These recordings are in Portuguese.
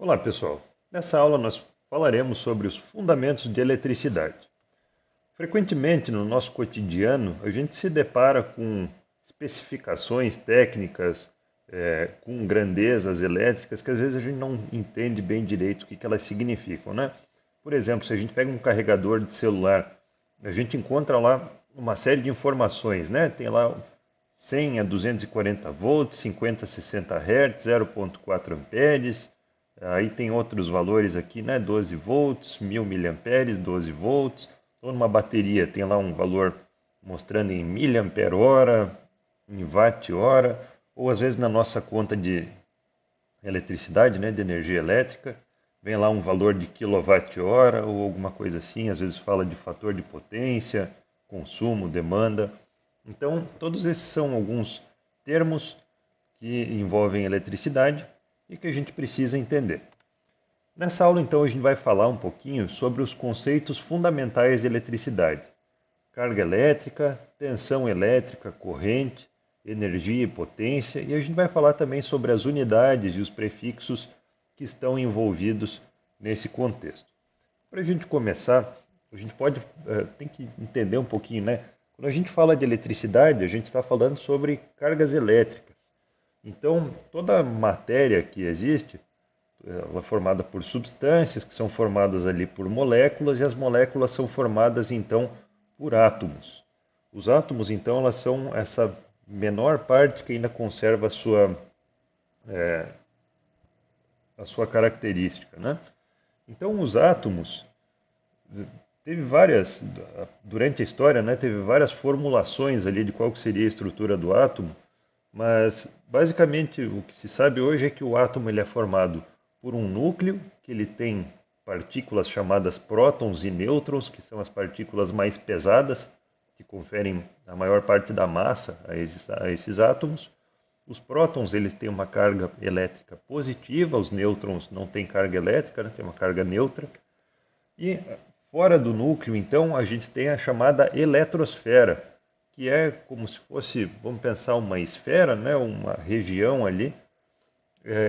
Olá, pessoal. Nessa aula nós falaremos sobre os fundamentos de eletricidade. Frequentemente no nosso cotidiano a gente se depara com especificações técnicas, com grandezas elétricas que às vezes a gente não entende bem direito o que elas significam, né? Por exemplo, se a gente pega um carregador de celular, a gente encontra lá uma série de informações, né? Tem lá 100 a 240 volts, 50 a 60 Hz, 0,4 amperes. Aí tem outros valores aqui, né? 12 volts, 1000 miliamperes, 12 volts. Então, numa bateria tem lá um valor mostrando em miliampere-hora, em watt-hora, ou às vezes na nossa conta de eletricidade, né, de energia elétrica, vem lá um valor de quilowatt-hora ou alguma coisa assim, às vezes fala de fator de potência, consumo, demanda. Então, todos esses são alguns termos que envolvem eletricidade e que a gente precisa entender. Nessa aula, então, a gente vai falar um pouquinho sobre os conceitos fundamentais de eletricidade: carga elétrica, tensão elétrica, corrente, energia e potência, e a gente vai falar também sobre as unidades e os prefixos que estão envolvidos nesse contexto. Para a gente começar, a gente tem que entender um pouquinho, né? Quando a gente fala de eletricidade, a gente está falando sobre cargas elétricas. Então, toda matéria que existe, ela é formada por substâncias que são formadas ali por moléculas e as moléculas são formadas então por átomos. Os átomos então elas são essa menor parte que ainda conserva a sua característica, né? Então os átomos teve várias durante a história, né, teve várias formulações ali de qual que seria a estrutura do átomo, mas basicamente o que se sabe hoje é que o átomo ele é formado por um núcleo, que ele tem partículas chamadas prótons e nêutrons, que são as partículas mais pesadas, que conferem a maior parte da massa a esses átomos. Os prótons eles têm uma carga elétrica positiva, os nêutrons não têm carga elétrica, né, têm uma carga neutra. E fora do núcleo, então, a gente tem a chamada eletrosfera, que é como se fosse, vamos pensar, uma esfera, né, uma região ali,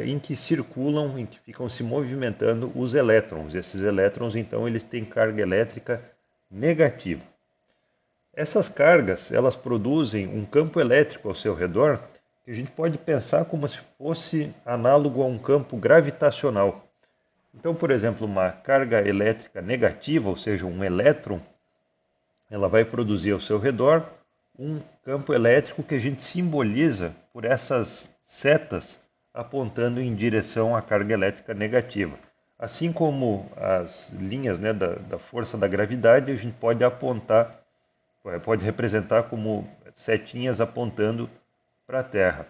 em que circulam, em que ficam se movimentando os elétrons. Esses elétrons, então, eles têm carga elétrica negativa. Essas cargas, elas produzem um campo elétrico ao seu redor, que a gente pode pensar como se fosse análogo a um campo gravitacional. Então, por exemplo, uma carga elétrica negativa, ou seja, um elétron, ela vai produzir ao seu redor um campo elétrico que a gente simboliza por essas setas apontando em direção à carga elétrica negativa. Assim como as linhas, né, da força da gravidade, a gente pode apontar, pode representar como setinhas apontando para a Terra.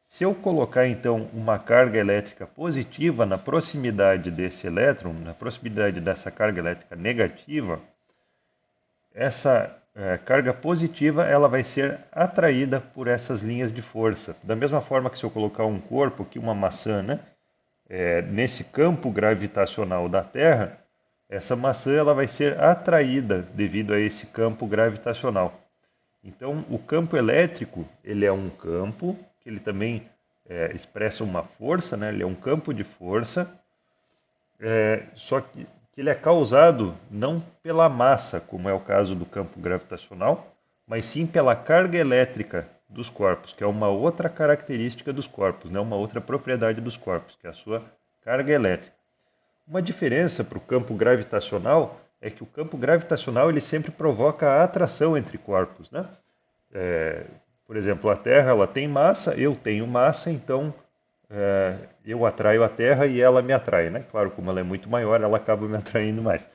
Se eu colocar então uma carga elétrica positiva na proximidade desse elétron, na proximidade dessa carga elétrica negativa, essa carga positiva ela vai ser atraída por essas linhas de força. Da mesma forma que se eu colocar um corpo, aqui uma maçã, né, nesse campo gravitacional da Terra, essa maçã ela vai ser atraída devido a esse campo gravitacional. Então, o campo elétrico ele é um campo que ele também expressa uma força, né? Ele é um campo de força, só que ele é causado não pela massa, como é o caso do campo gravitacional, mas sim pela carga elétrica dos corpos, que é uma outra característica dos corpos, né? Uma outra propriedade dos corpos, que é a sua carga elétrica. Uma diferença para o campo gravitacional é que o campo gravitacional ele sempre provoca a atração entre corpos, né? Por exemplo, a Terra ela tem massa, eu tenho massa, então eu atraio a Terra e ela me atrai, né? Claro, como ela é muito maior, ela acaba me atraindo mais.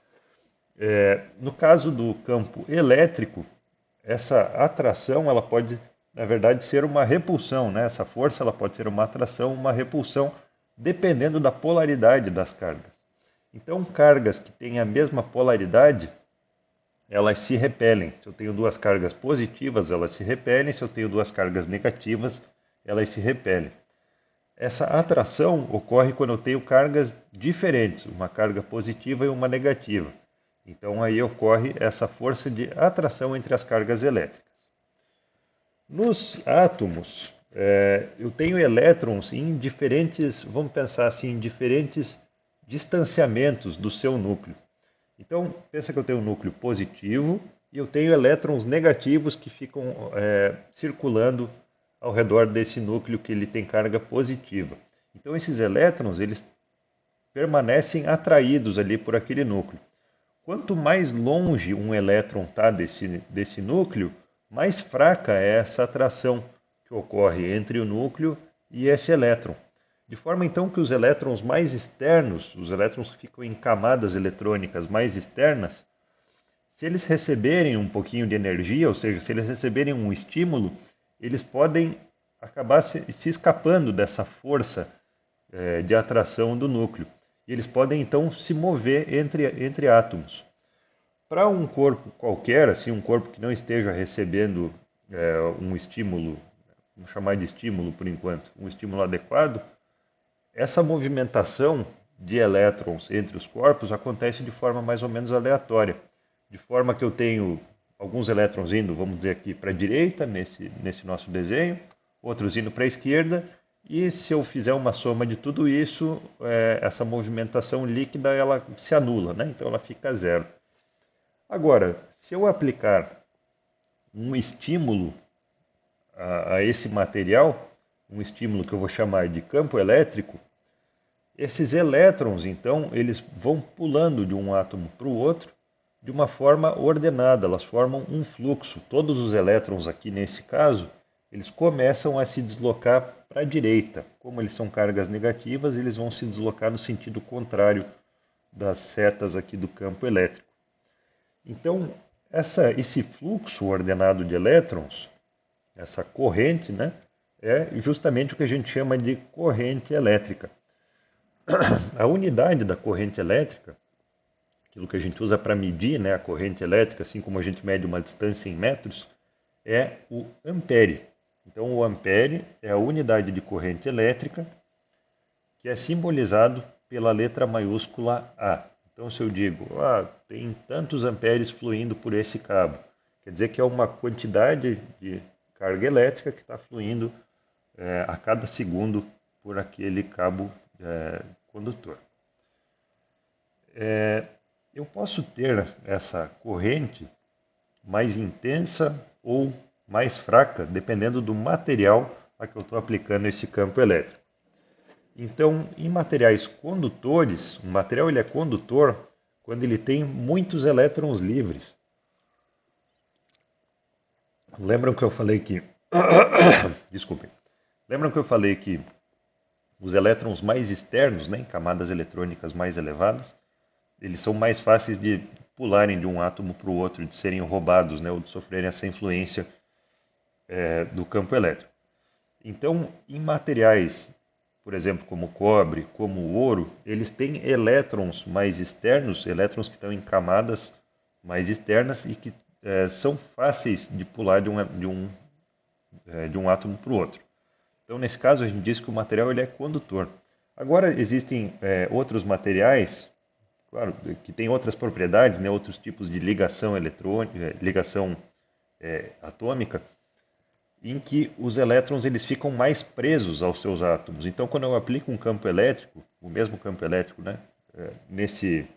No caso do campo elétrico, essa atração ela pode, na verdade, ser uma repulsão, né? Essa força ela pode ser uma atração, uma repulsão, dependendo da polaridade das cargas. Então, cargas que têm a mesma polaridade, elas se repelem. Se eu tenho duas cargas positivas, elas se repelem. Se eu tenho duas cargas negativas, elas se repelem. Essa atração ocorre quando eu tenho cargas diferentes, uma carga positiva e uma negativa. Então aí ocorre essa força de atração entre as cargas elétricas. Nos átomos, eu tenho elétrons em diferentes, vamos pensar assim, em diferentes distanciamentos do seu núcleo. Então, pensa que eu tenho um núcleo positivo e eu tenho elétrons negativos que ficam circulando ao redor desse núcleo que ele tem carga positiva. Então, esses elétrons, eles permanecem atraídos ali por aquele núcleo. Quanto mais longe um elétron está desse núcleo, mais fraca é essa atração que ocorre entre o núcleo e esse elétron. De forma então que os elétrons mais externos, os elétrons que ficam em camadas eletrônicas mais externas, se eles receberem um pouquinho de energia, ou seja, se eles receberem um estímulo, eles podem acabar se escapando dessa força de atração do núcleo. E eles podem então se mover entre átomos. Para um corpo qualquer, assim, um corpo que não esteja recebendo um estímulo, vamos chamar de estímulo por enquanto, um estímulo adequado, essa movimentação de elétrons entre os corpos acontece de forma mais ou menos aleatória, de forma que eu tenho alguns elétrons indo, vamos dizer aqui, para a direita, nesse nosso desenho, outros indo para a esquerda, e se eu fizer uma soma de tudo isso, essa movimentação líquida ela se anula, né? Então ela fica zero. Agora, se eu aplicar um estímulo a esse material, um estímulo que eu vou chamar de campo elétrico, esses elétrons, então, eles vão pulando de um átomo para o outro de uma forma ordenada, elas formam um fluxo. Todos os elétrons aqui nesse caso, eles começam a se deslocar para a direita. Como eles são cargas negativas, eles vão se deslocar no sentido contrário das setas aqui do campo elétrico. Então, esse fluxo ordenado de elétrons, essa corrente, né, é justamente o que a gente chama de corrente elétrica. A unidade da corrente elétrica, aquilo que a gente usa para medir, né, a corrente elétrica, assim como a gente mede uma distância em metros, é o ampere. Então, o ampere é a unidade de corrente elétrica que é simbolizado pela letra maiúscula A. Então, se eu digo, tem tantos amperes fluindo por esse cabo, quer dizer que é uma quantidade de carga elétrica que está fluindo a cada segundo por aquele cabo condutor. Eu posso ter essa corrente mais intensa ou mais fraca, dependendo do material a que eu estou aplicando esse campo elétrico. Então, em materiais condutores, o material ele é condutor quando ele tem muitos elétrons livres. Lembram que eu falei que... Desculpem. Lembram que eu falei que os elétrons mais externos, né, em camadas eletrônicas mais elevadas, eles são mais fáceis de pularem de um átomo para o outro, de serem roubados, né, ou de sofrerem essa influência do campo elétrico. Então, em materiais, por exemplo, como o cobre, como o ouro, eles têm elétrons mais externos, elétrons que estão em camadas mais externas e que são fáceis de pular de um átomo para o outro. Então, nesse caso, a gente diz que o material ele é condutor. Agora, existem outros materiais, claro, que têm outras propriedades, né, outros tipos de ligação eletrônica, ligação atômica, em que os elétrons eles ficam mais presos aos seus átomos. Então, quando eu aplico um campo elétrico, o mesmo campo elétrico, né, nesse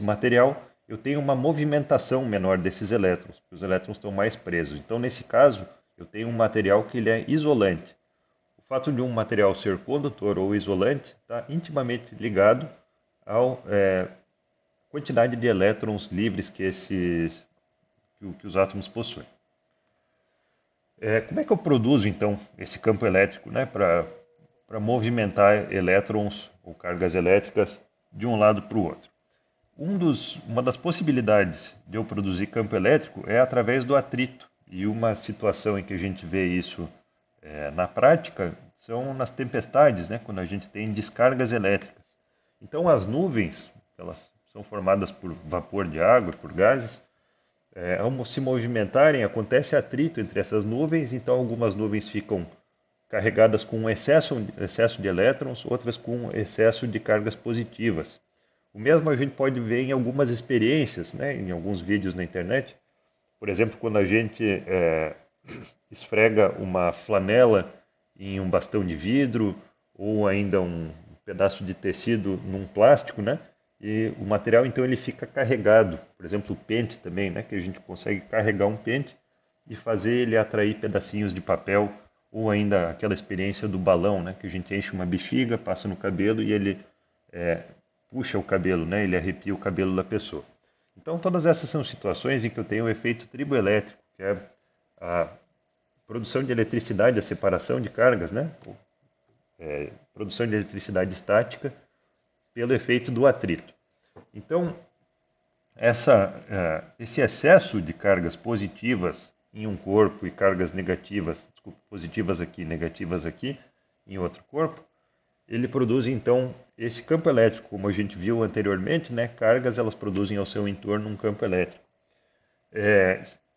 material, eu tenho uma movimentação menor desses elétrons, porque os elétrons estão mais presos. Então, nesse caso, eu tenho um material que ele é isolante. O fato de um material ser condutor ou isolante está intimamente ligado à quantidade de elétrons livres que os átomos possuem. Como é que eu produzo, então, esse campo elétrico, né, para movimentar elétrons ou cargas elétricas de um lado para o outro? Uma das possibilidades de eu produzir campo elétrico é através do atrito. E uma situação em que a gente vê isso na prática são nas tempestades, né, quando a gente tem descargas elétricas. Então, as nuvens, elas são formadas por vapor de água, por gases, ao se movimentarem, acontece atrito entre essas nuvens, então algumas nuvens ficam carregadas com excesso de elétrons, outras com excesso de cargas positivas. O mesmo a gente pode ver em algumas experiências, né, em alguns vídeos na internet. Por exemplo, quando a gente esfrega uma flanela em um bastão de vidro ou ainda um pedaço de tecido num plástico, né? E o material então ele fica carregado. Por exemplo, o pente também, né? Que a gente consegue carregar um pente e fazer ele atrair pedacinhos de papel ou ainda aquela experiência do balão, né? Que a gente enche uma bexiga, passa no cabelo e ele puxa o cabelo, né? Ele arrepia o cabelo da pessoa. Então todas essas são situações em que eu tenho o efeito triboelétrico, que é a produção de eletricidade, a separação de cargas, né? Produção de eletricidade estática pelo efeito do atrito. Então, esse excesso de cargas positivas em um corpo e cargas negativas, desculpa, positivas aqui, negativas aqui, em outro corpo, ele produz então esse campo elétrico, como a gente viu anteriormente, né? Cargas elas produzem ao seu entorno um campo elétrico.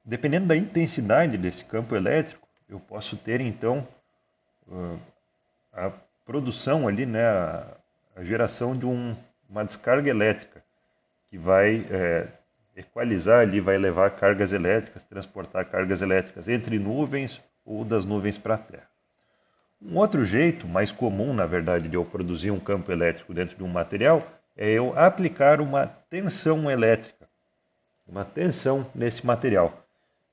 Dependendo da intensidade desse campo elétrico, eu posso ter então a produção ali, né, a geração de uma descarga elétrica que vai equalizar ali, vai levar cargas elétricas, transportar cargas elétricas entre nuvens ou das nuvens para a Terra. Um outro jeito, mais comum, na verdade, de eu produzir um campo elétrico dentro de um material é eu aplicar uma tensão elétrica, uma tensão nesse material.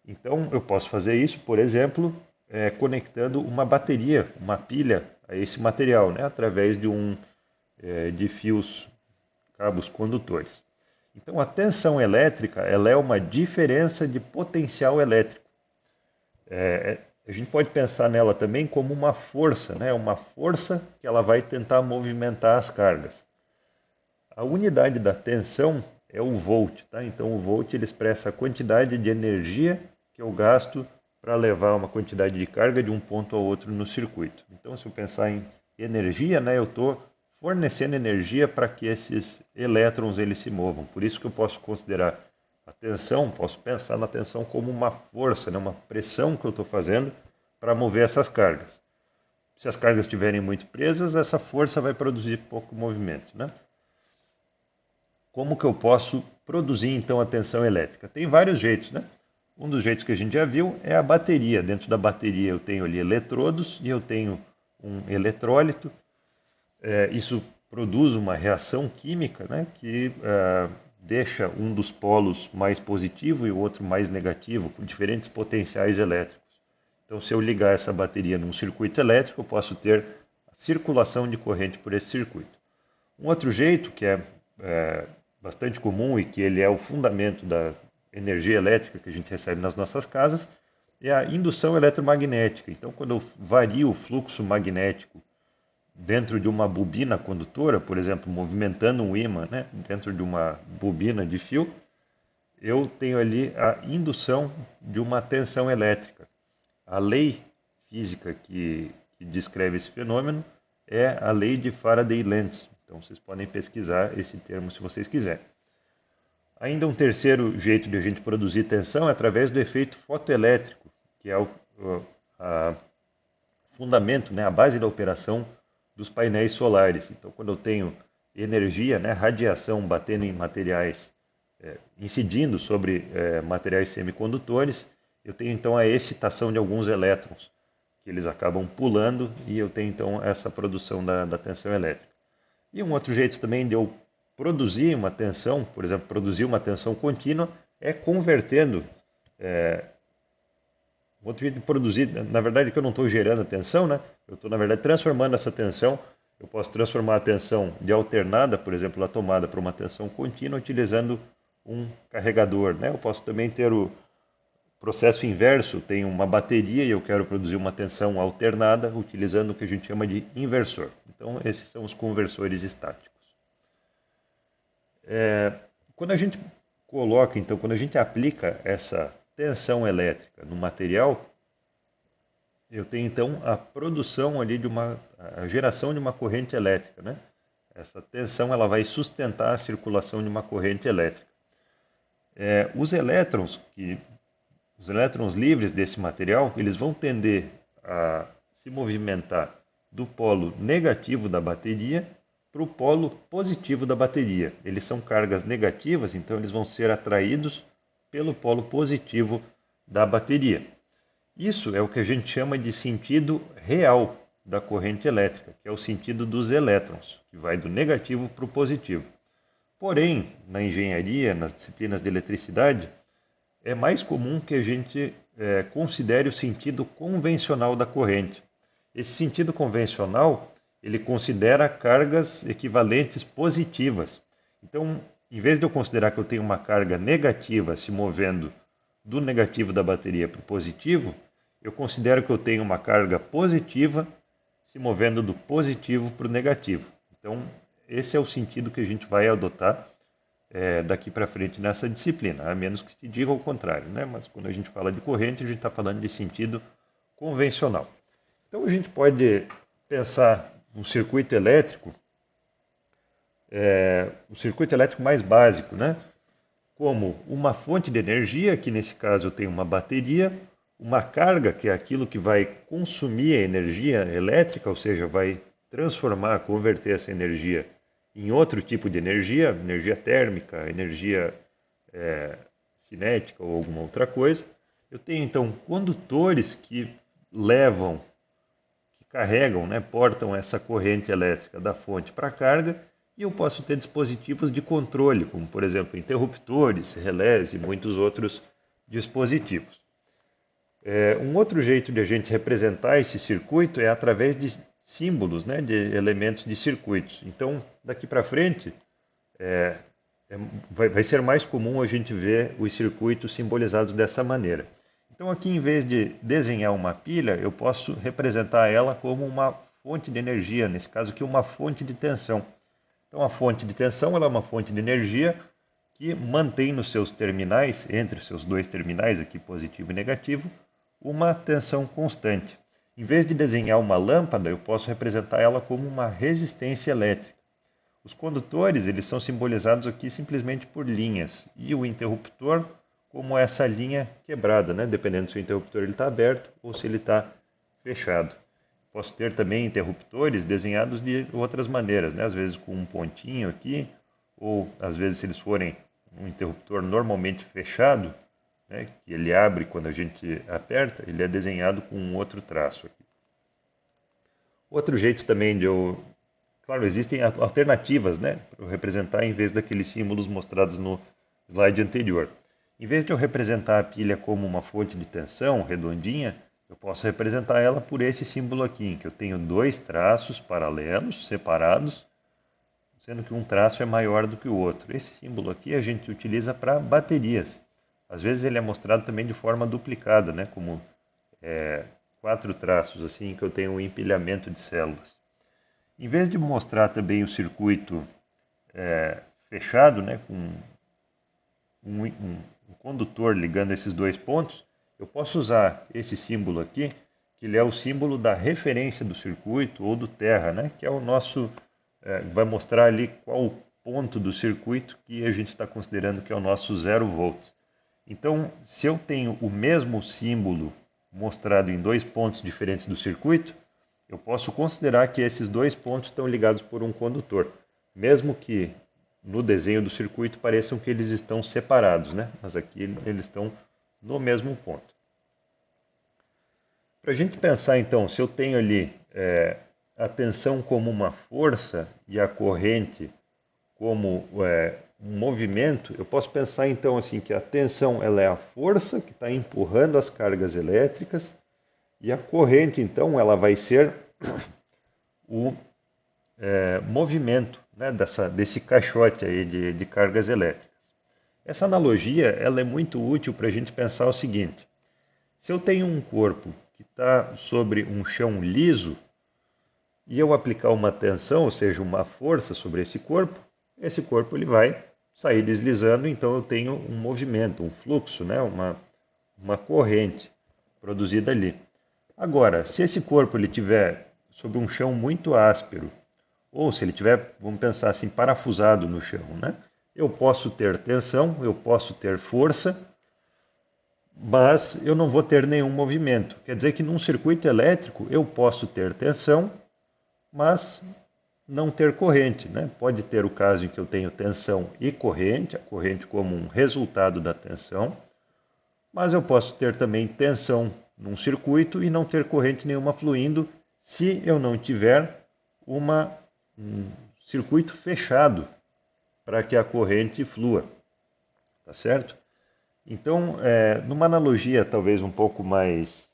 Então, eu posso fazer isso, por exemplo, conectando uma bateria, uma pilha a esse material, né, através de fios, cabos condutores. Então, a tensão elétrica ela é uma diferença de potencial elétrico. A gente pode pensar nela também como uma força, né, uma força que ela vai tentar movimentar as cargas. A unidade da tensão é o volt, tá? Então, o volt ele expressa a quantidade de energia que eu gasto para levar uma quantidade de carga de um ponto ao outro no circuito. Então, se eu pensar em energia, né, eu estou fornecendo energia para que esses elétrons eles se movam. Por isso que eu posso considerar a tensão, posso pensar na tensão como uma força, né, uma pressão que eu estou fazendo para mover essas cargas. Se as cargas estiverem muito presas, essa força vai produzir pouco movimento, né? Como que eu posso produzir então a tensão elétrica? Tem vários jeitos, né? Um dos jeitos que a gente já viu é a bateria. Dentro da bateria eu tenho ali eletrodos e eu tenho um eletrólito. Isso produz uma reação química, né, que deixa um dos polos mais positivo e o outro mais negativo, com diferentes potenciais elétricos. Então, se eu ligar essa bateria num circuito elétrico, eu posso ter a circulação de corrente por esse circuito. Um outro jeito, que é bastante comum e que ele é o fundamento da energia elétrica que a gente recebe nas nossas casas, é a indução eletromagnética. Então, quando eu vario o fluxo magnético dentro de uma bobina condutora, por exemplo, movimentando um ímã, né, dentro de uma bobina de fio, eu tenho ali a indução de uma tensão elétrica. A lei física que descreve esse fenômeno é a lei de Faraday-Lenz. Então, vocês podem pesquisar esse termo se vocês quiserem. Ainda um terceiro jeito de a gente produzir tensão é através do efeito fotoelétrico, que é o fundamento, né, a base da operação dos painéis solares. Então, quando eu tenho energia, né, radiação batendo em materiais, incidindo sobre materiais semicondutores, eu tenho então a excitação de alguns elétrons, que eles acabam pulando e eu tenho então essa produção da tensão elétrica. E um outro jeito também de eu produzir uma tensão, por exemplo, produzir uma tensão contínua, é convertendo. Outro jeito de produzir, na verdade, que eu não estou gerando a tensão, né? Eu estou, na verdade, transformando essa tensão. Eu posso transformar a tensão de alternada, por exemplo, da tomada, para uma tensão contínua, utilizando um carregador, né? Eu posso também ter o processo inverso, tenho uma bateria e eu quero produzir uma tensão alternada, utilizando o que a gente chama de inversor. Então, esses são os conversores estáticos. Quando a gente coloca, então, quando a gente aplica essa tensão elétrica no material, eu tenho então a produção ali a geração de uma corrente elétrica, né? Essa tensão ela vai sustentar a circulação de uma corrente elétrica. Os elétrons livres desse material, eles vão tender a se movimentar do polo negativo da bateria para o polo positivo da bateria. Eles são cargas negativas, então eles vão ser atraídos pelo polo positivo da bateria. Isso é o que a gente chama de sentido real da corrente elétrica, que é o sentido dos elétrons, que vai do negativo para o positivo. Porém, na engenharia, nas disciplinas de eletricidade, é mais comum que a gente considere o sentido convencional da corrente. Esse sentido convencional, ele considera cargas equivalentes positivas. Então, em vez de eu considerar que eu tenho uma carga negativa se movendo do negativo da bateria para o positivo, eu considero que eu tenho uma carga positiva se movendo do positivo para o negativo. Então, esse é o sentido que a gente vai adotar daqui para frente nessa disciplina, a menos que se diga o contrário, né? Mas quando a gente fala de corrente, a gente está falando de sentido convencional. Então, a gente pode pensar um circuito elétrico, o circuito elétrico mais básico, né? Como uma fonte de energia, que nesse caso eu tenho uma bateria, uma carga, que é aquilo que vai consumir a energia elétrica, ou seja, vai transformar, converter essa energia em outro tipo de energia, energia térmica, energia cinética ou alguma outra coisa. Eu tenho então condutores que levam, que carregam, né, portam essa corrente elétrica da fonte para a carga, e eu posso ter dispositivos de controle, como por exemplo interruptores, relés e muitos outros dispositivos. Um outro jeito de a gente representar esse circuito é através de símbolos, né, de elementos de circuitos. Então, daqui para frente, vai ser mais comum a gente ver os circuitos simbolizados dessa maneira. Então, aqui, em vez de desenhar uma pilha, eu posso representar ela como uma fonte de energia, nesse caso aqui, uma fonte de tensão. Então, a fonte de tensão ela é uma fonte de energia que mantém nos seus terminais, entre os seus dois terminais, aqui positivo e negativo, uma tensão constante. Em vez de desenhar uma lâmpada, eu posso representar ela como uma resistência elétrica. Os condutores eles são simbolizados aqui simplesmente por linhas, e o interruptor como essa linha quebrada, né? Dependendo se o interruptor está aberto ou se ele está fechado. Posso ter também interruptores desenhados de outras maneiras, né? Às vezes com um pontinho aqui, ou às vezes se eles forem um interruptor normalmente fechado, né, que ele abre quando a gente aperta, ele é desenhado com um outro traço aqui. Outro jeito também de eu... Claro, existem alternativas, né, para eu representar em vez daqueles símbolos mostrados no slide anterior. Em vez de eu representar a pilha como uma fonte de tensão redondinha, eu posso representar ela por esse símbolo aqui, em que eu tenho dois traços paralelos, separados, sendo que um traço é maior do que o outro. Esse símbolo aqui a gente utiliza para baterias. Às vezes ele é mostrado também de forma duplicada, né? Como quatro traços, assim, que eu tenho um empilhamento de células. Em vez de mostrar também o circuito fechado, né? Com um condutor ligando esses dois pontos, eu posso usar esse símbolo aqui, que ele é o símbolo da referência do circuito ou do terra, né? Que é o nosso... vai mostrar ali qual o ponto do circuito que a gente está considerando que é o nosso 0 volts. Então, se eu tenho o mesmo símbolo mostrado em dois pontos diferentes do circuito, eu posso considerar que esses dois pontos estão ligados por um condutor, mesmo que no desenho do circuito pareçam que eles estão separados, né? Mas aqui eles estão no mesmo ponto. Para a gente pensar então, se eu tenho ali a tensão como uma força e a corrente como um movimento, eu posso pensar então assim que a tensão ela é a força que está empurrando as cargas elétricas e a corrente então ela vai ser o movimento, né, desse caixote aí de cargas elétricas. Essa analogia ela é muito útil para a gente pensar o seguinte: se eu tenho um corpo que está sobre um chão liso e eu aplicar uma tensão, ou seja, uma força sobre esse corpo ele vai sair deslizando, então eu tenho um movimento, um fluxo, né? uma corrente produzida ali. Agora, se esse corpo ele tiver sobre um chão muito áspero, ou se ele tiver, vamos pensar assim, parafusado no chão, né? Eu posso ter tensão, eu posso ter força, mas eu não vou ter nenhum movimento. Quer dizer que num circuito elétrico eu posso ter tensão, mas não ter corrente, né? Pode ter o caso em que eu tenho tensão e corrente, a corrente como um resultado da tensão, mas eu posso ter também tensão num circuito e não ter corrente nenhuma fluindo se eu não tiver um circuito fechado para que a corrente flua, tá certo? Então, numa analogia talvez um pouco mais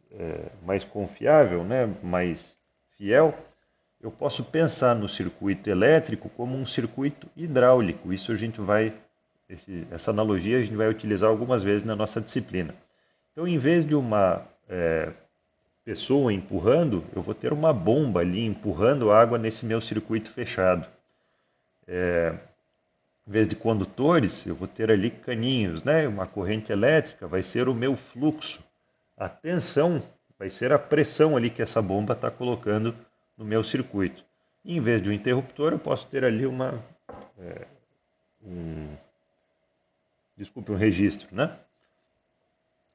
confiável, né, mais fiel, eu posso pensar no circuito elétrico como um circuito hidráulico. Isso a gente vai, essa analogia a gente vai utilizar algumas vezes na nossa disciplina. Então, em vez de uma pessoa empurrando, eu vou ter uma bomba ali empurrando água nesse meu circuito fechado. Em vez de condutores, eu vou ter ali caninhos, né? Uma corrente elétrica vai ser o meu fluxo. A tensão vai ser a pressão ali que essa bomba está colocando no meu circuito. E em vez de um interruptor, eu posso ter ali um registro, né?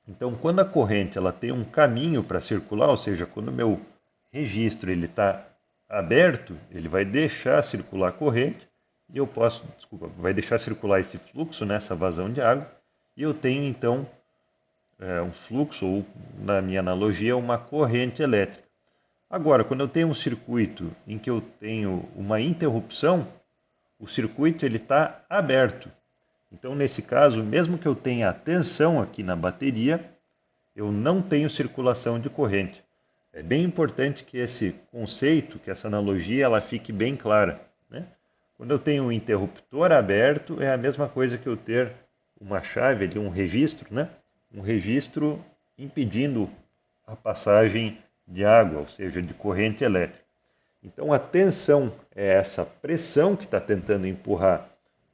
Então, quando a corrente ela tem um caminho para circular, ou seja, quando o meu registro ele está aberto, ele vai deixar circular a corrente e eu posso, vai deixar circular esse fluxo nessa vazão de água e eu tenho então um fluxo ou na minha analogia uma corrente elétrica. Agora, quando eu tenho um circuito em que eu tenho uma interrupção, o circuito ele está aberto. Então, nesse caso, mesmo que eu tenha a tensão aqui na bateria, eu não tenho circulação de corrente. É bem importante que esse conceito, que essa analogia, ela fique bem clara, né? Quando eu tenho um interruptor aberto, é a mesma coisa que eu ter uma chave ali, um registro, né? Um registro impedindo a passagem de água, ou seja, de corrente elétrica. Então, a tensão é essa pressão que está tentando empurrar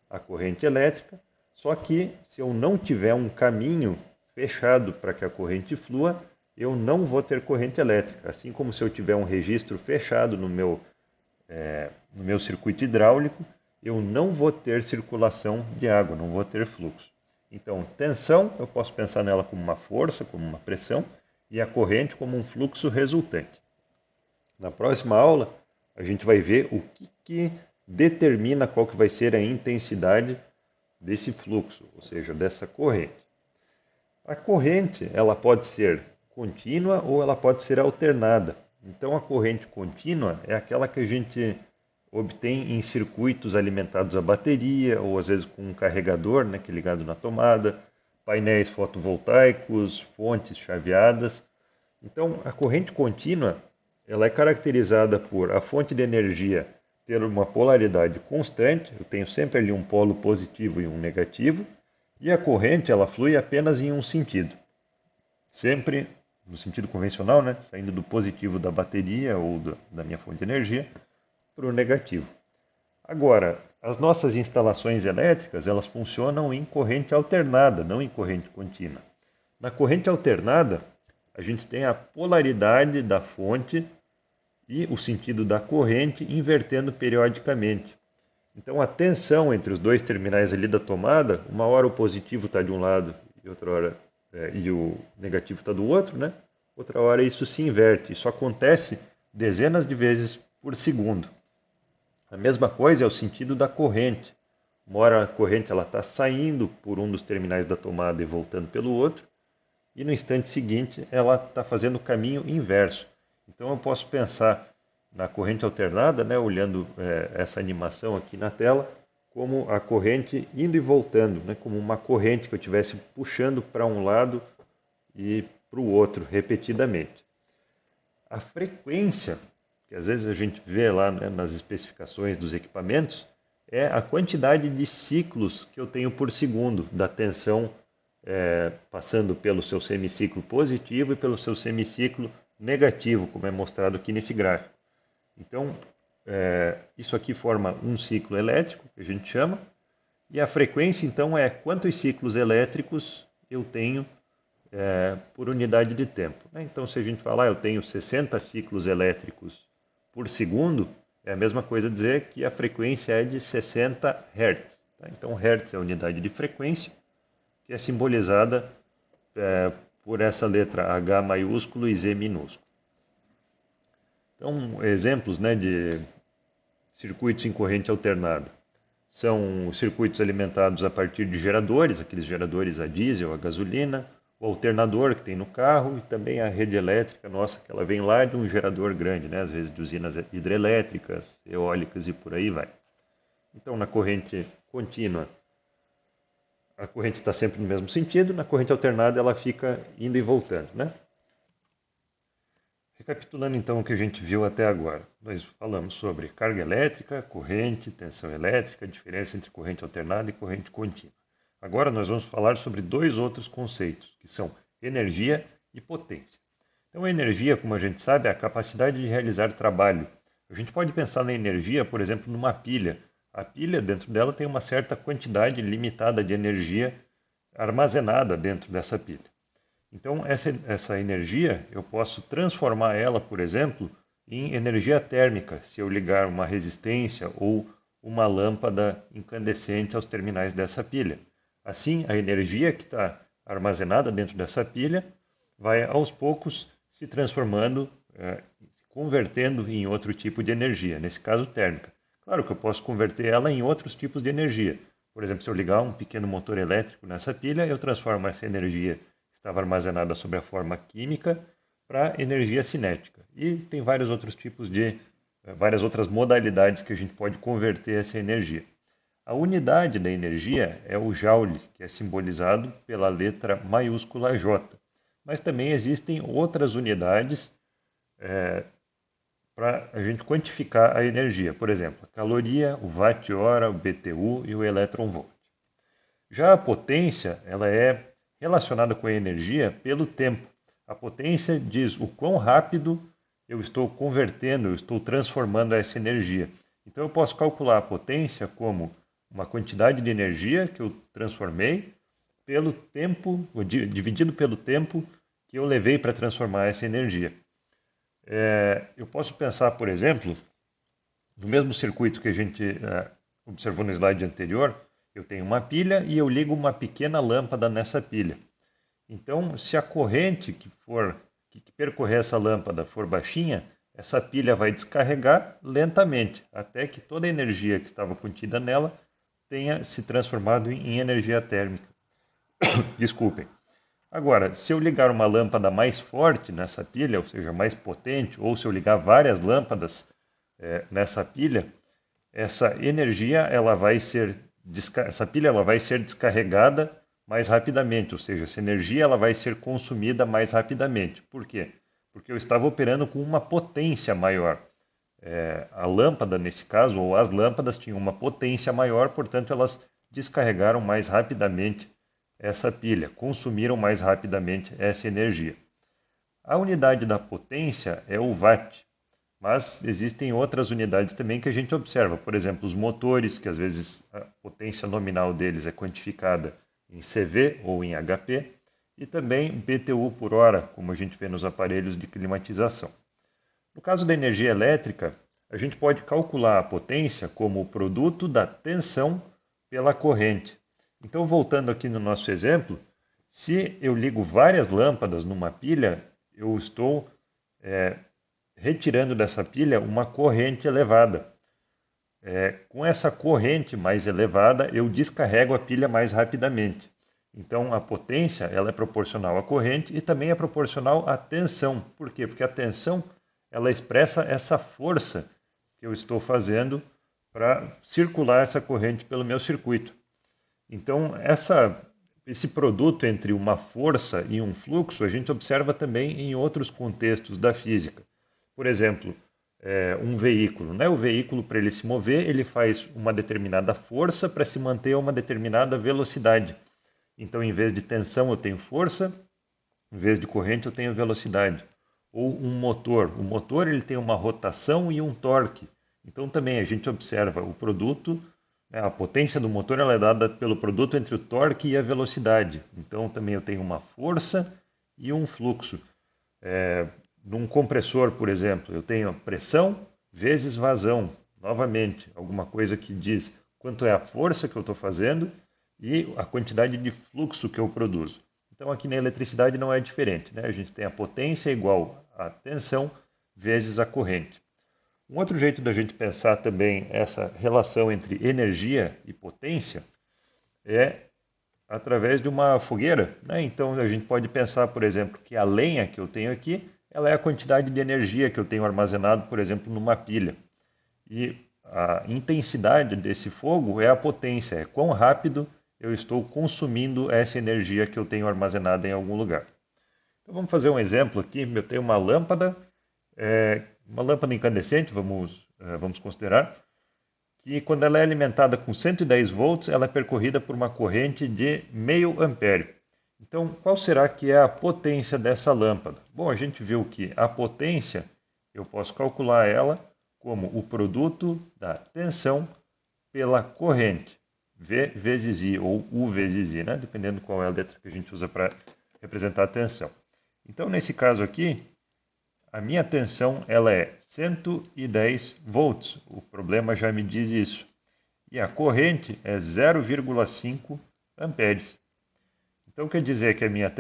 a corrente elétrica, só que se eu não tiver um caminho fechado para que a corrente flua, eu não vou ter corrente elétrica. Assim como se eu tiver um registro fechado no meu circuito hidráulico, eu não vou ter circulação de água, não vou ter fluxo. Então, tensão, eu posso pensar nela como uma força, como uma pressão, e a corrente como um fluxo resultante. Na próxima aula, a gente vai ver o que determina qual que vai ser a intensidade desse fluxo, ou seja, dessa corrente. A corrente, ela pode ser contínua ou ela pode ser alternada. Então, a corrente contínua é aquela que a gente obtém em circuitos alimentados a bateria ou às vezes com um carregador, né, que é ligado na tomada, painéis fotovoltaicos, fontes chaveadas. Então, a corrente contínua, ela é caracterizada por a fonte de energia ter uma polaridade constante, eu tenho sempre ali um polo positivo e um negativo, e a corrente ela flui apenas em um sentido, sempre no sentido convencional, né, saindo do positivo da bateria ou da minha fonte de energia para o negativo. Agora, as nossas instalações elétricas elas funcionam em corrente alternada, não em corrente contínua. Na corrente alternada, a gente tem a polaridade da fonte e o sentido da corrente invertendo periodicamente. Então a tensão entre os dois terminais ali da tomada, uma hora o positivo está de um lado e outra hora e o negativo está do outro, né? Outra hora isso se inverte. Isso acontece dezenas de vezes por segundo. A mesma coisa é o sentido da corrente. Uma hora a corrente está saindo por um dos terminais da tomada e voltando pelo outro, e no instante seguinte ela está fazendo o caminho inverso. Então eu posso pensar na corrente alternada, né, olhando essa animação aqui na tela, como a corrente indo e voltando, né, como uma corrente que eu estivesse puxando para um lado e para o outro repetidamente. A frequência, que às vezes a gente vê lá, né, nas especificações dos equipamentos, é a quantidade de ciclos que eu tenho por segundo da tensão passando pelo seu semiciclo positivo e pelo seu semiciclo negativo, como é mostrado aqui nesse gráfico. Então, isso aqui forma um ciclo elétrico, que a gente chama, e a frequência, então, é quantos ciclos elétricos eu tenho por unidade de tempo. Então, se a gente falar, eu tenho 60 ciclos elétricos por segundo, é a mesma coisa dizer que a frequência é de 60 Hz. Tá? Então, Hz é a unidade de frequência, que é simbolizada por essa letra H maiúsculo e Z minúsculo. Então, exemplos, né, de circuitos em corrente alternada. São circuitos alimentados a partir de geradores, aqueles geradores a diesel, a gasolina, o alternador que tem no carro e também a rede elétrica nossa, que ela vem lá de um gerador grande, né? Às vezes de usinas hidrelétricas, eólicas e por aí vai. Então, na corrente contínua, a corrente está sempre no mesmo sentido, na corrente alternada ela fica indo e voltando, né? Recapitulando então o que a gente viu até agora, nós falamos sobre carga elétrica, corrente, tensão elétrica, diferença entre corrente alternada e corrente contínua. Agora nós vamos falar sobre dois outros conceitos, que são energia e potência. Então a energia, como a gente sabe, é a capacidade de realizar trabalho. A gente pode pensar na energia, por exemplo, numa pilha. A pilha, dentro dela, tem uma certa quantidade limitada de energia armazenada dentro dessa pilha. Então, essa energia, eu posso transformar ela, por exemplo, em energia térmica, se eu ligar uma resistência ou uma lâmpada incandescente aos terminais dessa pilha. Assim, a energia que está armazenada dentro dessa pilha vai, aos poucos, se transformando, convertendo em outro tipo de energia, nesse caso térmica. Claro que eu posso converter ela em outros tipos de energia. Por exemplo, se eu ligar um pequeno motor elétrico nessa pilha, eu transformo essa energia que estava armazenada sob a forma química para energia cinética. E tem vários outros tipos de, várias outras modalidades que a gente pode converter essa energia. A unidade da energia é o joule, que é simbolizado pela letra maiúscula J. Mas também existem outras unidades para a gente quantificar a energia. Por exemplo, a caloria, o watt-hora, o BTU e o elétron-volt. Já a potência, ela é relacionada com a energia pelo tempo. A potência diz o quão rápido eu estou convertendo, eu estou transformando essa energia. Então eu posso calcular a potência como uma quantidade de energia que eu transformei pelo tempo, dividido pelo tempo que eu levei para transformar essa energia. Eu posso pensar, por exemplo, no mesmo circuito que a gente observou no slide anterior, eu tenho uma pilha e eu ligo uma pequena lâmpada nessa pilha. Então, se a corrente que percorrer essa lâmpada for baixinha, essa pilha vai descarregar lentamente, até que toda a energia que estava contida nela tenha se transformado em energia térmica. Desculpem. Agora, se eu ligar uma lâmpada mais forte nessa pilha, ou seja, mais potente, ou se eu ligar várias lâmpadas nessa pilha, essa energia essa pilha ela vai ser descarregada mais rapidamente, ou seja, essa energia ela vai ser consumida mais rapidamente. Por quê? Porque eu estava operando com uma potência maior. A lâmpada, nesse caso, ou as lâmpadas tinham uma potência maior, portanto elas descarregaram mais rapidamente essa pilha, consumiram mais rapidamente essa energia. A unidade da potência é o watt, mas existem outras unidades também que a gente observa. Por exemplo, os motores, que às vezes a potência nominal deles é quantificada em CV ou em HP, e também BTU por hora, como a gente vê nos aparelhos de climatização. No caso da energia elétrica, a gente pode calcular a potência como o produto da tensão pela corrente. Então, voltando aqui no nosso exemplo, se eu ligo várias lâmpadas numa pilha, eu estou retirando dessa pilha uma corrente elevada. Com essa corrente mais elevada, eu descarrego a pilha mais rapidamente. Então, a potência ela é proporcional à corrente e também é proporcional à tensão. Por quê? Porque a tensão ela expressa essa força que eu estou fazendo para circular essa corrente pelo meu circuito. Então, esse produto entre uma força e um fluxo a gente observa também em outros contextos da física. Por exemplo, um veículo. Né? O veículo, para ele se mover, ele faz uma determinada força para se manter a uma determinada velocidade. Então, em vez de tensão, eu tenho força, em vez de corrente, eu tenho velocidade. Ou um motor. O motor ele tem uma rotação e um torque. Então, também a gente observa o produto, né? A potência do motor ela é dada pelo produto entre o torque e a velocidade. Então, também eu tenho uma força e um fluxo. Num compressor, por exemplo, eu tenho pressão vezes vazão. Novamente, alguma coisa que diz quanto é a força que eu estou fazendo e a quantidade de fluxo que eu produzo. Então, aqui na eletricidade não é diferente, né? A gente tem a potência igual a tensão vezes a corrente. Um outro jeito da gente pensar também essa relação entre energia e potência é através de uma fogueira, né? Então a gente pode pensar, por exemplo, que a lenha que eu tenho aqui, ela é a quantidade de energia que eu tenho armazenado, por exemplo, numa pilha. E a intensidade desse fogo é a potência, é quão rápido eu estou consumindo essa energia que eu tenho armazenada em algum lugar. Então vamos fazer um exemplo aqui. Eu tenho uma lâmpada incandescente, vamos considerar, que quando ela é alimentada com 110 volts, ela é percorrida por uma corrente de meio ampere. Então, qual será que é a potência dessa lâmpada? Bom, a gente viu que a potência, eu posso calcular ela como o produto da tensão pela corrente, V vezes I, ou U vezes I, né? Dependendo qual é a letra que a gente usa para representar a tensão. Então, nesse caso aqui, a minha tensão ela é 110 volts. O problema já me diz isso. E a corrente é 0,5 amperes. Então quer dizer que a minha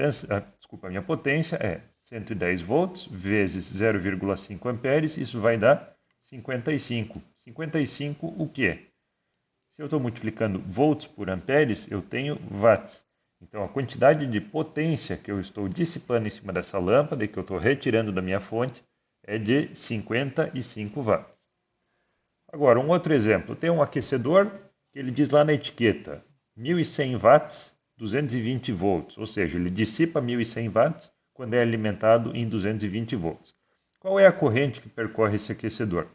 potência é 110 volts vezes 0,5 amperes, isso vai dar 55. 55 o quê? Se eu estou multiplicando volts por amperes, eu tenho watts. Então, a quantidade de potência que eu estou dissipando em cima dessa lâmpada e que eu estou retirando da minha fonte é de 55 watts. Agora, um outro exemplo. Tem um aquecedor que ele diz lá na etiqueta 1100 watts, 220 volts. Ou seja, ele dissipa 1100 watts quando é alimentado em 220 volts. Qual é a corrente que percorre esse aquecedor?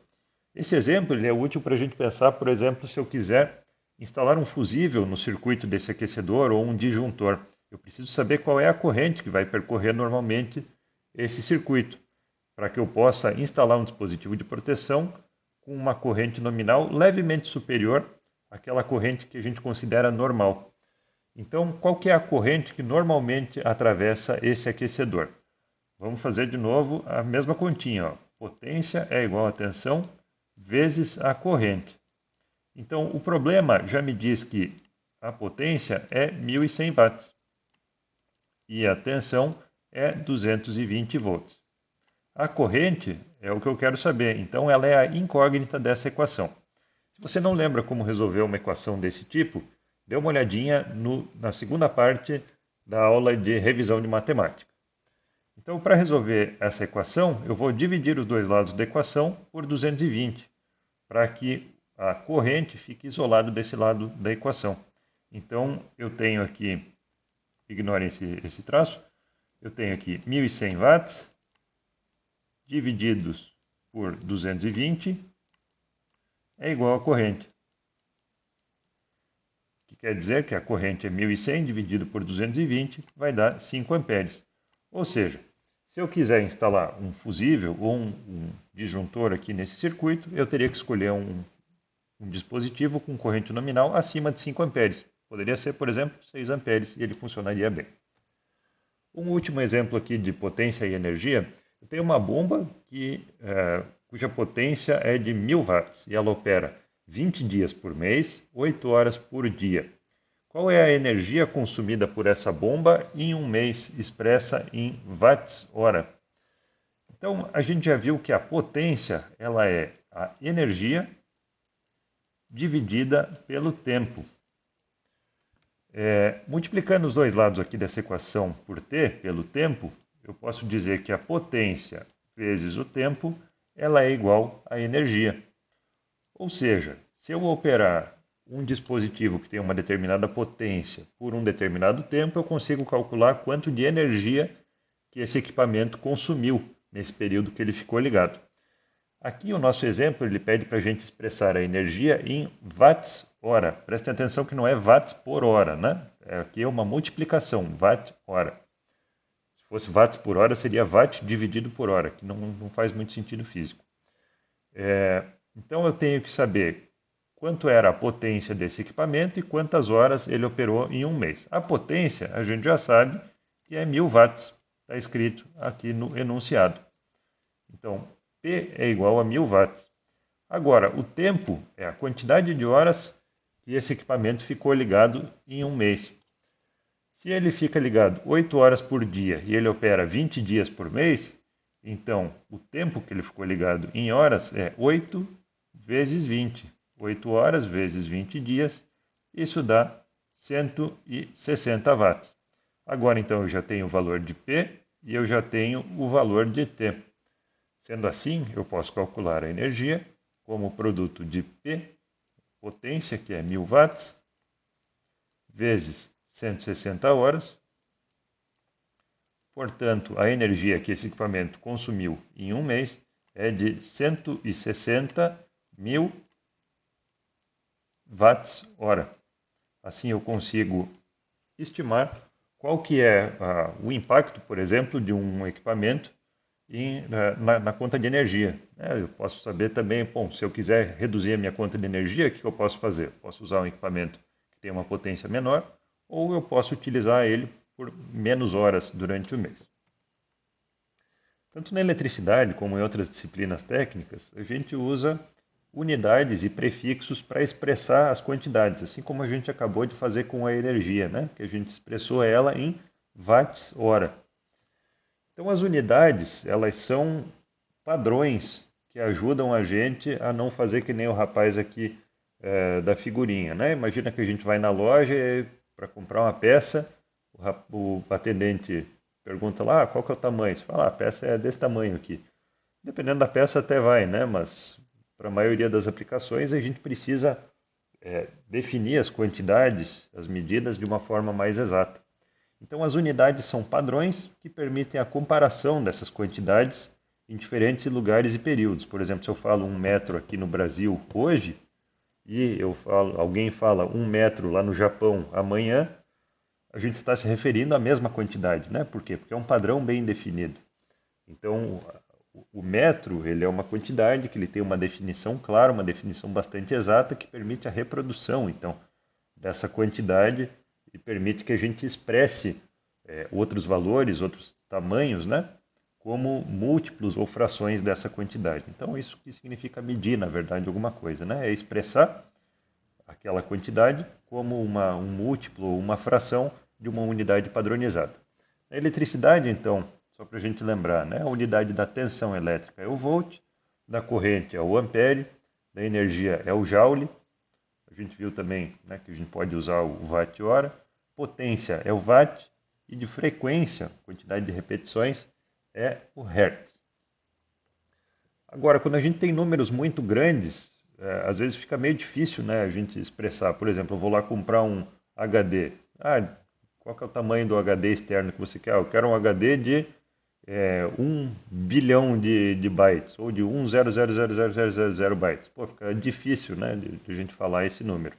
Esse exemplo ele é útil para a gente pensar, por exemplo, se eu quiser instalar um fusível no circuito desse aquecedor ou um disjuntor. Eu preciso saber qual é a corrente que vai percorrer normalmente esse circuito, para que eu possa instalar um dispositivo de proteção com uma corrente nominal levemente superior àquela corrente que a gente considera normal. Então, qual que é a corrente que normalmente atravessa esse aquecedor? Vamos fazer de novo a mesma continha. Ó. Potência é igual a tensão vezes a corrente. Então, o problema já me diz que a potência é 1100 watts e a tensão é 220 volts. A corrente é o que eu quero saber, então ela é a incógnita dessa equação. Se você não lembra como resolver uma equação desse tipo, dê uma olhadinha na segunda parte da aula de revisão de matemática. Então, para resolver essa equação, eu vou dividir os dois lados da equação por 220, para que a corrente fique isolada desse lado da equação. Então, eu tenho aqui, ignorem esse traço, eu tenho aqui 1100 watts divididos por 220 é igual a corrente. Que quer dizer que a corrente é 1100 dividido por 220 vai dar 5 amperes. Ou seja, se eu quiser instalar um fusível ou um disjuntor aqui nesse circuito, eu teria que escolher um dispositivo com corrente nominal acima de 5 amperes. Poderia ser, por exemplo, 6 amperes e ele funcionaria bem. Um último exemplo aqui de potência e energia. Eu tenho uma bomba cuja potência é de 1000 watts e ela opera 20 dias por mês, 8 horas por dia. Qual é a energia consumida por essa bomba em um mês, expressa em watts-hora? Então, a gente já viu que a potência ela é a energia dividida pelo tempo. Multiplicando os dois lados aqui dessa equação por t, pelo tempo, eu posso dizer que a potência vezes o tempo ela é igual à energia. Ou seja, se eu operar um dispositivo que tem uma determinada potência por um determinado tempo, eu consigo calcular quanto de energia que esse equipamento consumiu nesse período que ele ficou ligado. Aqui o nosso exemplo ele pede para a gente expressar a energia em watts-hora. Prestem atenção que não é watts por hora, né? Aqui é uma multiplicação, watt-hora. Se fosse watts por hora, seria watt dividido por hora, que não faz muito sentido físico. Então eu tenho que saber quanto era a potência desse equipamento e quantas horas ele operou em um mês. A potência, a gente já sabe que é 1000 watts, está escrito aqui no enunciado. Então, P é igual a 1000 watts. Agora, o tempo é a quantidade de horas que esse equipamento ficou ligado em um mês. Se ele fica ligado 8 horas por dia e ele opera 20 dias por mês, então o tempo que ele ficou ligado em horas é 8 vezes 20. 8 horas vezes 20 dias, isso dá 160 watts. Agora, então, eu já tenho o valor de P e eu já tenho o valor de T. Sendo assim, eu posso calcular a energia como produto de P, potência, que é 1000 watts, vezes 160 horas. Portanto, a energia que esse equipamento consumiu em um mês é de 160 mil watts-hora. Assim eu consigo estimar qual que é o impacto, por exemplo, de um equipamento na conta de energia. Eu posso saber também, bom, se eu quiser reduzir a minha conta de energia, o que eu posso fazer? Eu posso usar um equipamento que tem uma potência menor, ou eu posso utilizar ele por menos horas durante o mês. Tanto na eletricidade como em outras disciplinas técnicas, a gente usa unidades e prefixos para expressar as quantidades, assim como a gente acabou de fazer com a energia, né? Que a gente expressou ela em watts-hora. Então as unidades, elas são padrões que ajudam a gente a não fazer que nem o rapaz aqui da figurinha, né? Imagina que a gente vai na loja para comprar uma peça, o atendente pergunta lá, qual que é o tamanho? Você fala, a peça é desse tamanho aqui. Dependendo da peça até vai, né? Mas para a maioria das aplicações a gente precisa definir as quantidades, as medidas de uma forma mais exata. Então as unidades são padrões que permitem a comparação dessas quantidades em diferentes lugares e períodos. Por exemplo, se eu falo 1 metro aqui no Brasil hoje e alguém fala 1 metro lá no Japão amanhã, a gente está se referindo à mesma quantidade, né? Por quê? Porque é um padrão bem definido. Então, o metro, ele é uma quantidade que ele tem uma definição clara, uma definição bastante exata que permite a reprodução, então, dessa quantidade e permite que a gente expresse outros valores, outros tamanhos, né? Como múltiplos ou frações dessa quantidade. Então, isso que significa medir, na verdade, alguma coisa, né? É expressar aquela quantidade como um múltiplo ou uma fração de uma unidade padronizada. A eletricidade, então, só para a gente lembrar, né? A unidade da tensão elétrica é o volt, da corrente é o ampere, da energia é o joule. A gente viu também, né, que a gente pode usar o watt-hora. Potência é o watt e de frequência, quantidade de repetições, é o hertz. Agora, quando a gente tem números muito grandes, às vezes fica meio difícil, né, a gente expressar. Por exemplo, eu vou lá comprar um HD. Qual que é o tamanho do HD externo que você quer? Eu quero um HD de 1 bilhão de bytes, ou de 1,0000000 bytes. Pô, fica difícil, né, de a gente falar esse número.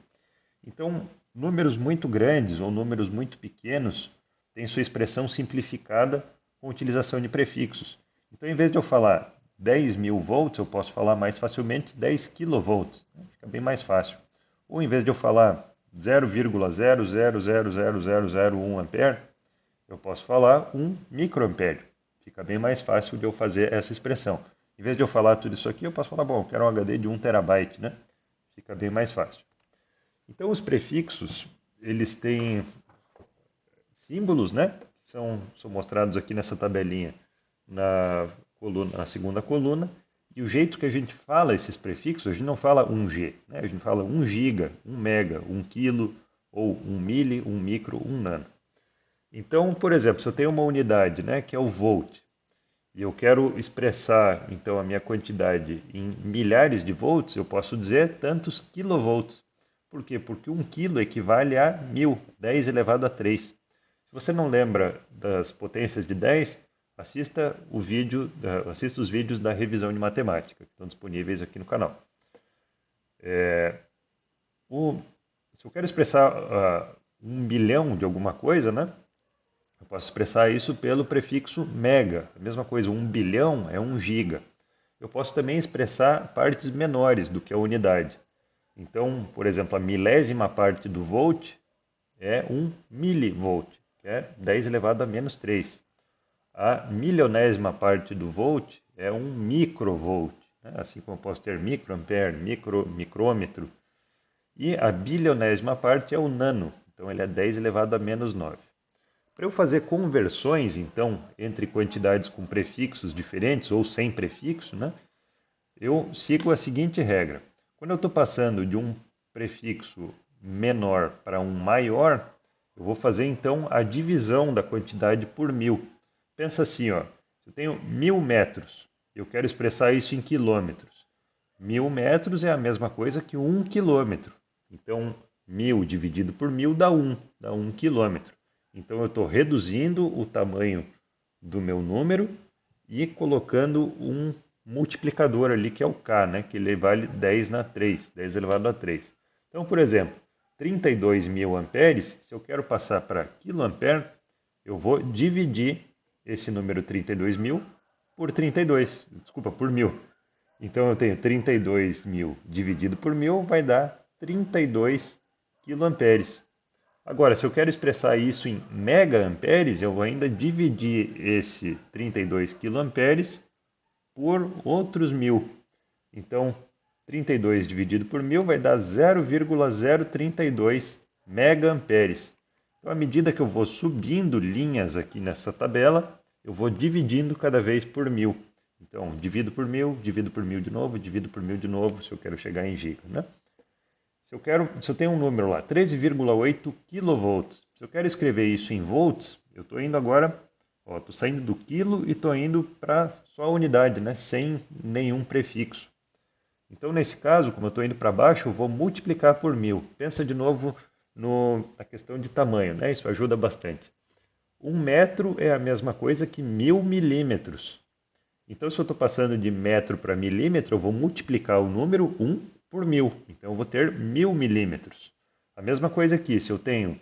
Então, números muito grandes ou números muito pequenos têm sua expressão simplificada com a utilização de prefixos. Então, em vez de eu falar 10.000 volts, eu posso falar mais facilmente 10 kilovolts. Fica bem mais fácil. Ou em vez de eu falar 0,000001 ampere, eu posso falar 1 microampere. Fica bem mais fácil de eu fazer essa expressão. Em vez de eu falar tudo isso aqui, eu posso falar, bom, eu quero um HD de 1 terabyte, né? Fica bem mais fácil. Então, os prefixos, eles têm símbolos, né? Que são mostrados aqui nessa tabelinha na segunda coluna. E o jeito que a gente fala esses prefixos, a gente não fala 1G, né? A gente fala 1 giga, 1 mega, 1 quilo, ou 1 mili, 1 micro, 1 nano. Então, por exemplo, se eu tenho uma unidade, né, que é o volt, e eu quero expressar então a minha quantidade em milhares de volts, eu posso dizer tantos kilovolts. Por quê? Porque 1 quilo equivale a 1000, 10 elevado a 3. Se você não lembra das potências de 10, assista os vídeos da revisão de matemática, que estão disponíveis aqui no canal. Se eu quero expressar 1 bilhão de alguma coisa, né? Eu posso expressar isso pelo prefixo mega. A mesma coisa, 1 bilhão é 1 giga. Eu posso também expressar partes menores do que a unidade. Então, por exemplo, a milésima parte do volt é 1 milivolt, que é 10 elevado a menos 3. A milionésima parte do volt é 1 microvolt, né? Assim como eu posso ter microampere, micrômetro. E a bilionésima parte é o nano, então ele é 10 elevado a menos 9. Para eu fazer conversões, então, entre quantidades com prefixos diferentes ou sem prefixo, né, eu sigo a seguinte regra. Quando eu estou passando de um prefixo menor para um maior, eu vou fazer então a divisão da quantidade por 1000. Pensa assim, ó, eu tenho 1000 metros, eu quero expressar isso em quilômetros. 1000 metros é a mesma coisa que 1 quilômetro. Então, 1000 dividido por 1000 dá 1 quilômetro. Então, eu estou reduzindo o tamanho do meu número e colocando um multiplicador ali, que é o K, né? Que ele vale 10 na 3, 10 elevado a 3. Então, por exemplo, 32.000 amperes, se eu quero passar para quiloampere, eu vou dividir esse número 32.000 por 32, desculpa, por 1000. Então eu tenho 32.000 dividido por 1000 vai dar 32 quiloamperes. Agora, se eu quero expressar isso em megaamperes, eu vou ainda dividir esse 32 quiloamperes por outros 1000. Então, 32 dividido por 1000 vai dar 0,032 megaamperes. Então, à medida que eu vou subindo linhas aqui nessa tabela, eu vou dividindo cada vez por 1000. Então, divido por 1000, divido por 1000 de novo, divido por 1000 de novo, se eu quero chegar em giga, né? Se eu tenho um número lá, 13,8 kV, se eu quero escrever isso em volts, eu estou indo agora, estou saindo do quilo e estou indo para só a unidade, né? Sem nenhum prefixo. Então, nesse caso, como eu estou indo para baixo, eu vou multiplicar por 1000. Pensa de novo na questão de tamanho, né? Isso ajuda bastante. 1 metro é a mesma coisa que 1000 milímetros. Então, se eu estou passando de metro para milímetro, eu vou multiplicar o número 1 por 1000. Então, eu vou ter 1000 milímetros. A mesma coisa aqui, se eu tenho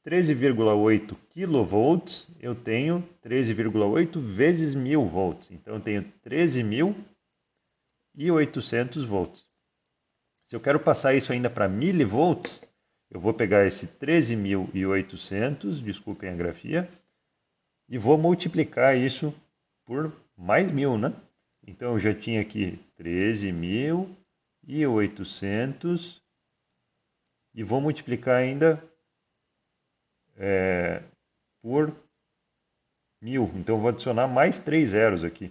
13,8 kV, eu tenho 13,8 vezes 1000 volts. Então, eu tenho 13.800 volts. Se eu quero passar isso ainda para milivolts, eu vou pegar esse 13.800, desculpem a grafia, e vou multiplicar isso por mais 1000, né? Então eu já tinha aqui 13.800 e vou multiplicar ainda por 1000. Então eu vou adicionar mais 3 zeros aqui.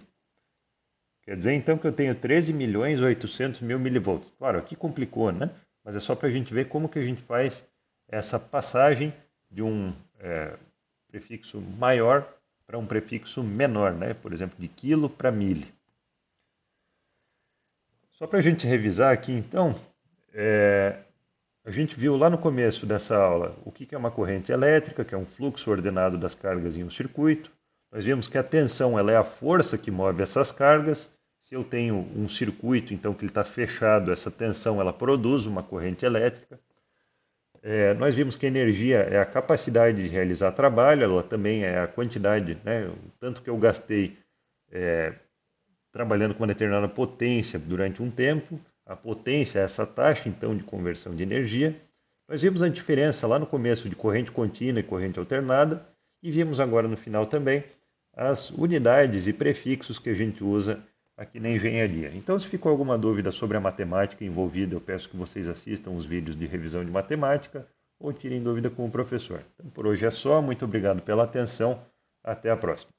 Quer dizer então que eu tenho 13.800.000 milivolts. Claro, aqui complicou, né? Mas é só para a gente ver como que a gente faz essa passagem de um prefixo maior para um prefixo menor, né? Por exemplo, de quilo para mili. Só para a gente revisar aqui, então, a gente viu lá no começo dessa aula o que é uma corrente elétrica, que é um fluxo ordenado das cargas em um circuito. Nós vimos que a tensão ela é a força que move essas cargas. Se eu tenho um circuito, então, que ele está fechado, essa tensão ela produz uma corrente elétrica. Nós vimos que a energia é a capacidade de realizar trabalho, ela também é a quantidade, né, o tanto que eu gastei trabalhando com uma determinada potência durante um tempo. A potência é essa taxa, então, de conversão de energia. Nós vimos a diferença lá no começo de corrente contínua e corrente alternada e vimos agora no final também as unidades e prefixos que a gente usa aqui na engenharia. Então, se ficou alguma dúvida sobre a matemática envolvida, eu peço que vocês assistam os vídeos de revisão de matemática ou tirem dúvida com o professor. Então, por hoje é só. Muito obrigado pela atenção. Até a próxima.